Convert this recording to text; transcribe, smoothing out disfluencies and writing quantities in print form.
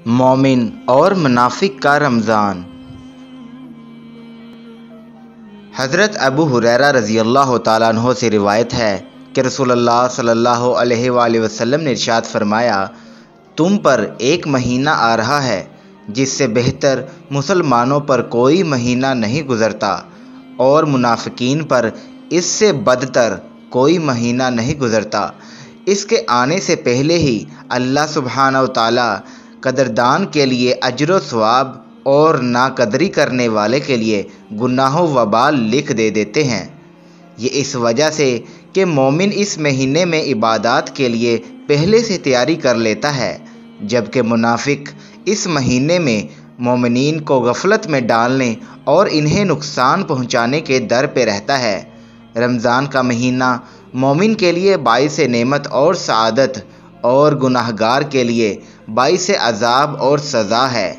مومن اور منافق کا رمضان۔ حضرت ابو ہریرہ رضی اللہ تعالیٰ عنہ سے روایت ہے کہ رسول اللہ صلی اللہ علیہ وآلہ وسلم نے ارشاد فرمایا، تم پر ایک مہینہ آ رہا ہے جس سے بہتر مسلمانوں پر کوئی مہینہ نہیں گزرتا، اور منافقین پر اس سے بدتر کوئی مہینہ نہیں گزرتا۔ اس کے آنے سے پہلے ہی اللہ سبحانہ و تعالیٰ قدردان کے لیے اجر و ثواب اور ناقدری کرنے والے کے لیے گناہ و وبال لکھ دیتے ہیں۔ یہ اس وجہ سے کہ مومن اس مہینے میں عبادات کے لیے پہلے سے تیاری کر لیتا ہے، جبکہ منافق اس مہینے میں مومنین کو غفلت میں ڈالنے اور انہیں نقصان پہنچانے کے در پہ رہتا ہے۔ رمضان کا مہینہ مومن کے لیے باعث نعمت اور سعادت، اور گناہگار کے لیے باعث عذاب اور سزا ہے۔